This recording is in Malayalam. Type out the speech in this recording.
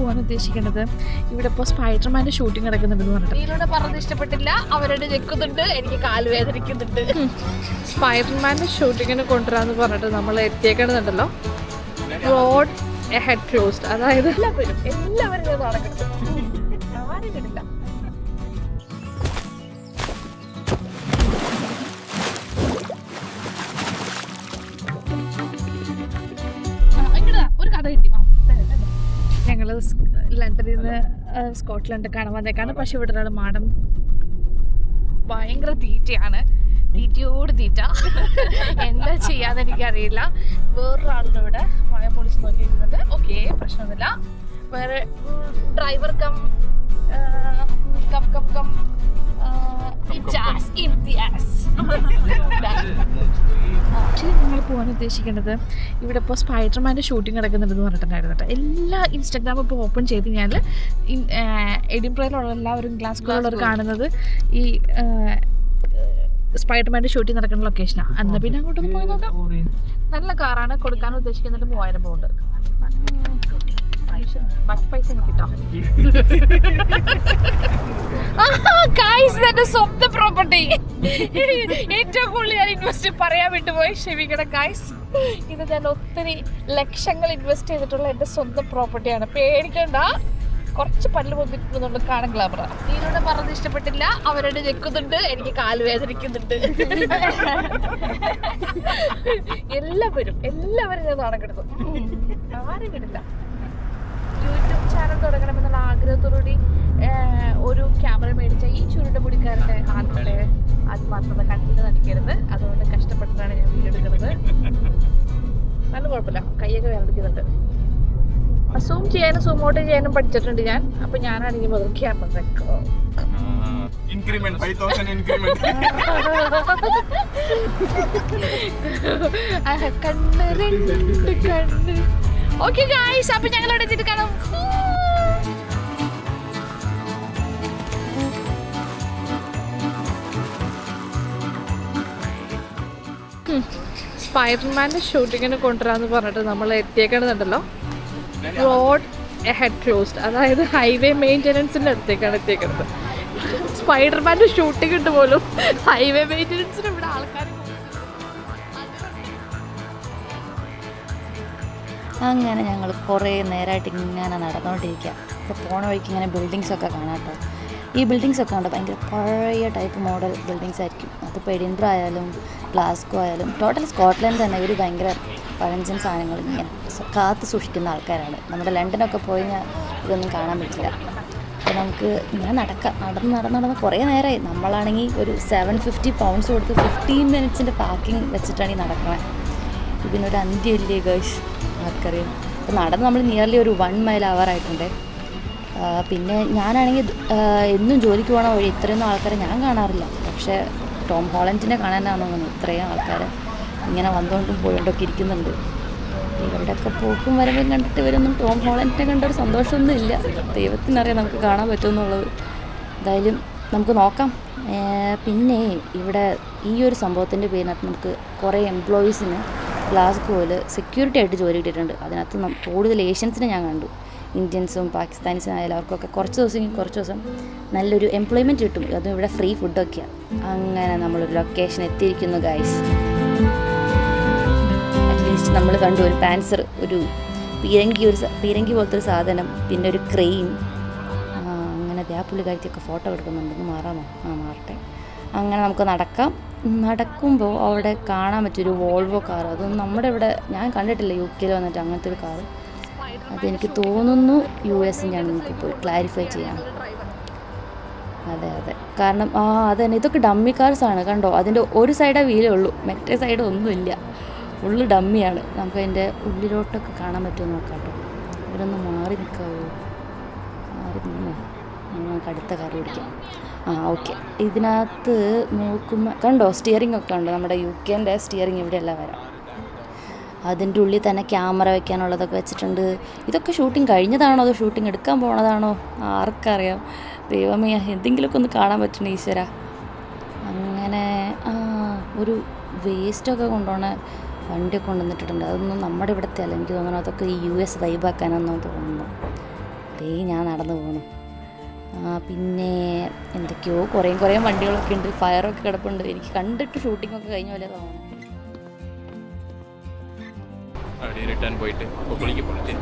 പോകാൻ ഉദ്ദേശിക്കുന്നത് ഇവിടെ ഇപ്പോൾ സ്പൈഡർമാൻ്റെ ഷൂട്ടിംഗ് നടക്കുന്നുണ്ടെന്ന് പറഞ്ഞിട്ട് ഇതിലൂടെ പറഞ്ഞത് ഇഷ്ടപ്പെട്ടില്ല. അവരുടെ ഞെക്കുന്നുണ്ട്, എനിക്ക് കാല് വേദനിക്കുന്നുണ്ട്. സ്പൈഡർമാൻ്റെ ഷൂട്ടിങ്ങിന് കൊണ്ടുവരാമെന്ന് പറഞ്ഞിട്ട് നമ്മൾ എത്തിയേക്കണമെന്നുണ്ടല്ലോ. റോഡ് ഹെഡ് ക്ലോസ്ഡ്, അതായത് എല്ലാവരും നടക്കുന്നത് ആരും കിട്ടില്ല. ഒരു കഥ കിട്ടി. ഞങ്ങൾ ലണ്ടനിൽ നിന്ന് സ്കോട്ട്ലൻഡ് കാണാൻ വന്നേക്കാണ്. പക്ഷെ ഇവിടെ ഒരാൾ മാഡം ഭയങ്കര തീറ്റയാണ്, തീറ്റയോട് തീറ്റ. എന്താ ചെയ്യാന്ന് എനിക്കറിയില്ല. വേറൊരാളുടെ ഇവിടെ മഴ പൊളിച്ച് നോക്കിയിരിക്കുന്നത്. ഓക്കെ, പ്രശ്നമൊന്നുമില്ല. വേറെ driver come come come come ഞങ്ങൾ പോകാൻ ഉദ്ദേശിക്കുന്നത് ഇവിടെ ഇപ്പോൾ സ്പൈഡർമാൻ്റെ ഷൂട്ടിംഗ് നടക്കുന്നുണ്ടെന്ന് പറഞ്ഞിട്ടുണ്ടായിരുന്നു കേട്ടോ. എല്ലാ ഇൻസ്റ്റാഗ്രാമും ഇപ്പോൾ ഓപ്പൺ ചെയ്ത് ഞാൻ എഡിൻബറയിലുള്ള എല്ലാവരും ഗ്ലാസ്ഗോയിലുള്ളവർ കാണുന്നത് ഈ സ്പൈഡർമാൻ്റെ ഷൂട്ടിംഗ് നടക്കുന്ന ലൊക്കേഷനാണ്. എന്നാൽ പിന്നെ അങ്ങോട്ടൊന്ന് പോയി നോക്കാം. നല്ല കാറാണ്. കൊടുക്കാൻ ഉദ്ദേശിക്കുന്നത് 3000 പൗണ്ട്. ബാക്കി പൈസ കിട്ടോ. സ്വന്തം പ്രോപ്പർട്ടി ഏറ്റവും കൂടുതൽ ഞാൻ ഇൻവെസ്റ്റ് പറയാൻ വിട്ടുപോയി, ക്ഷമിക്കണം ഗൈസ്. ഇത് ഞാൻ ഒത്തിരി ലക്ഷങ്ങൾ ഇൻവെസ്റ്റ് ചെയ്തിട്ടുള്ള എൻ്റെ സ്വന്തം പ്രോപ്പർട്ടിയാണ്. പേടിക്കണ്ട, കുറച്ച് പല്ല് പൊന്നിട്ടുന്നുണ്ട്, കാണാൻ ഗ്ലാമറ. ഇതിലൂടെ പറഞ്ഞത് ഇഷ്ടപ്പെട്ടില്ല. അവരുടെ ഞെക്കുന്നുണ്ട്, എനിക്ക് കാല് വേദനിക്കുന്നുണ്ട്. എല്ലാവരും ഞാൻ നാണം കിടക്കും, ആരും കിട്ടില്ല. യൂട്യൂബ് ചാനൽ തുടങ്ങണമെന്നുള്ള ആഗ്രഹത്തോടുകൂടി ഒരു ക്യാമറ മേടിച്ച ഈ ചുരുണ്ടമുടിക്കാരൻ്റെ ആത്മാർത്ഥത കണ്ടിട്ട് നടിക്കരുത്. അതുകൊണ്ട് കഷ്ടപ്പെട്ടിട്ടാണ് ഞാൻ വീഡിയോ എടുക്കുന്നത്. നല്ല കുഴപ്പമില്ല, കൈയൊക്കെ വേദനിക്കുന്നുണ്ട്. സൂം ചെയ്യാനും സൂം ഔട്ട് ചെയ്യാനും പഠിച്ചിട്ടുണ്ട് ഞാൻ. അപ്പൊ ഞാനാണെങ്കിൽ മുതൽ ക്യാമറ കണ്ണ് രണ്ട് കണ്ണ്. ഓക്കെ ഗായ്സ്, അപ്പൊ ഞങ്ങൾ ഇവിടെ എത്തിയിട്ട് കാണാം. സ്പൈഡർമാൻ്റെ ഷൂട്ടിങ്ങിന് കൊണ്ടുവരാമെന്ന് പറഞ്ഞിട്ട് നമ്മൾ എത്തിയേക്കണമെന്നുണ്ടല്ലോ. റോഡ് ഹെഡ് ക്ലോസ്ഡ്, അതായത് ഹൈവേ മെയിൻ്റനൻസിൻ്റെ അടുത്തേക്കാണ് എത്തിയേക്കുന്നത്. സ്പൈഡർമാൻ്റെ ഷൂട്ടിംഗ് ഉണ്ട് പോലും ഹൈവേ മെയിൻ്റനൻസിന് ഇവിടെ ആൾക്കാർ. അങ്ങനെ ഞങ്ങൾ കുറേ നേരമായിട്ട് ഇങ്ങനെ നടന്നുകൊണ്ടിരിക്കുക. ഇപ്പോൾ പോണ വഴിക്ക് ഇങ്ങനെ ബിൽഡിങ്സൊക്കെ കാണാം കേട്ടോ. ഈ ബിൽഡിങ്സൊക്കെ ഉണ്ട് ഭയങ്കര പഴയ ടൈപ്പ് മോഡൽ ബിൽഡിങ്സ് ആയിരിക്കും. അതിപ്പോൾ എഡിൻബറ ആയാലും ഗ്ലാസ്ഗോ ആയാലും ടോട്ടൽ സ്കോട്ട്ലൻഡ് തന്നെ ഒരു ഭയങ്കര പഴഞ്ചൻ സാധനങ്ങൾ ഇങ്ങനെ കാത്തു സൂക്ഷിക്കുന്ന ആൾക്കാരാണ്. നമ്മുടെ ലണ്ടനൊക്കെ പോയി ഇതൊന്നും കാണാൻ പറ്റില്ല. അപ്പോൾ നമുക്ക് ഇങ്ങനെ നടന്ന് കുറേ നേരമായി. നമ്മളാണെങ്കിൽ ഒരു 750 പൗണ്ട്സ് കൊടുത്ത് 15 മിനിറ്റ്സിൻ്റെ പാർക്കിംഗ് വെച്ചിട്ടാണ് ഈ നടക്കുന്നത്. ഇതിനൊരു അന്ത്യമില്ലേ ഗൈസ്, ആർക്കറിയാം. അപ്പോൾ നടന്ന് നമ്മൾ നിയർലി ഒരു 1 മൈൽ ആവാറായിട്ടുണ്ട്. പിന്നെ ഞാനാണെങ്കിൽ എന്നും ജോലിക്ക് പോകണ വഴി ഇത്രയൊന്നും ആൾക്കാരെ ഞാൻ കാണാറില്ല. പക്ഷേ ടോം ഹോളൻഡിനെ കാണാനാണെന്ന് തോന്നുന്നു ഇത്രയും ആൾക്കാർ ഇങ്ങനെ വന്നുകൊണ്ടും പോയോണ്ടൊക്കെ ഇരിക്കുന്നുണ്ട്. ഇവരുടെയൊക്കെ പോക്കും വരവും കണ്ടിട്ട് ഇവരൊന്നും ടോം ഹോളൻഡിനെ കണ്ടൊരു സന്തോഷമൊന്നും ഇല്ല. ദൈവത്തിനറിയാം നമുക്ക് കാണാൻ പറ്റുമെന്നുള്ളത്. എന്തായാലും നമുക്ക് നോക്കാം. പിന്നെ ഇവിടെ ഈ ഒരു സംഭവത്തിൻ്റെ പേരിനകത്ത് നമുക്ക് കുറേ എംപ്ലോയീസിന് ഗ്ലാസ്ഗോയിൽ സെക്യൂരിറ്റി ആയിട്ട് ജോലി കിട്ടിയിട്ടുണ്ട്. അതിനകത്ത് കൂടുതൽ ഏഷ്യൻസിനെ ഞാൻ കണ്ടു. ഇന്ത്യൻസും പാകിസ്ഥാനീസും ആയാലും അവർക്കൊക്കെ കുറച്ച് ദിവസം നല്ലൊരു എംപ്ലോയ്മെൻറ്റ് കിട്ടും. അതും ഇവിടെ ഫ്രീ ഫുഡൊക്കെയാണ്. അങ്ങനെ നമ്മളൊരു ലൊക്കേഷൻ എത്തിയിരിക്കുന്നു ഗൈസ്. അറ്റ്ലീസ്റ്റ് നമ്മൾ കണ്ടു ഒരു പാൻസർ, ഒരു പീരങ്കി പോലത്തെ ഒരു സാധനം, പിന്നെ ഒരു ക്രെയിൻ. അങ്ങനെ പുള്ളിക്കാരിക്കൊക്കെ ഫോട്ടോ എടുക്കുന്നുണ്ടെന്ന് മാറാമോ? മാറട്ടെ. അങ്ങനെ നമുക്ക് നടക്കുമ്പോൾ അവിടെ കാണാൻ പറ്റിയൊരു വോൾവോ കാർ. അതൊന്നും നമ്മുടെ ഇവിടെ ഞാൻ കണ്ടിട്ടില്ല. UK വന്നിട്ട് അങ്ങനത്തെ ഒരു കാർ. അതെനിക്ക് തോന്നുന്നു US-ൻ്റെയാണ്. നമുക്ക് പോയി ക്ലാരിഫൈ ചെയ്യാം. അതെ കാരണം അതന്നെ ഇതൊക്കെ ഡമ്മി കാർസാണ്. കണ്ടോ, അതിൻ്റെ ഒരു സൈഡേ വീലേ ഉള്ളൂ, മറ്റേ സൈഡ് ഒന്നുമില്ല, ഫുള്ള് ഡമ്മിയാണ്. നമുക്ക് അതിൻ്റെ ഉള്ളിലോട്ടൊക്കെ കാണാൻ പറ്റുമോ നോക്കാം കേട്ടോ. ഇവരൊന്ന് മാറി നിൽക്കാവോ? മാറി നിന്നോ? നമുക്ക് അടുത്ത കാർ പിടിക്കാം. ഓക്കെ. ഇതിനകത്ത് നോക്കുമ്പോൾ കണ്ടോ സ്റ്റിയറിംഗ് ഒക്കെ ഉണ്ട്. നമ്മുടെ UK-ൻ്റെ സ്റ്റിയറിംഗ് ഇവിടെയല്ല വരാം. അതിൻ്റെ ഉള്ളിൽ തന്നെ ക്യാമറ വയ്ക്കാനുള്ളതൊക്കെ വെച്ചിട്ടുണ്ട്. ഇതൊക്കെ ഷൂട്ടിംഗ് കഴിഞ്ഞതാണോ അതോ ഷൂട്ടിംഗ് എടുക്കാൻ പോണതാണോ ആർക്കറിയാം. ദൈവമേ, എന്തെങ്കിലുമൊക്കെ ഒന്ന് കാണാൻ പറ്റണേ ഈശ്വര. അങ്ങനെ ഒരു വേസ്റ്റൊക്കെ കൊണ്ടുപോകണ വണ്ടിയൊക്കെ കൊണ്ടുവന്നിട്ടുണ്ട്. അതൊന്നും നമ്മുടെ ഇവിടുത്തെ അല്ല, എനിക്ക് തോന്നുന്നു അതൊക്കെ ഈ US വൈബാക്കാനെന്നോ തോന്നുന്നു. ദേ ഞാൻ നടന്നു പോകണം. പിന്നെ എന്തൊക്കെയോ കുറേ വണ്ടികളൊക്കെ ഉണ്ട്, ഫയറൊക്കെ കിടപ്പുണ്ട്. എനിക്ക് കണ്ടിട്ട് ഷൂട്ടിങ്ങൊക്കെ കഴിഞ്ഞ പോലെ തോന്നുന്നു. റിട്ടേൺ പോയിട്ട് കൊക്കോളിക്ക് പോയിട്ട്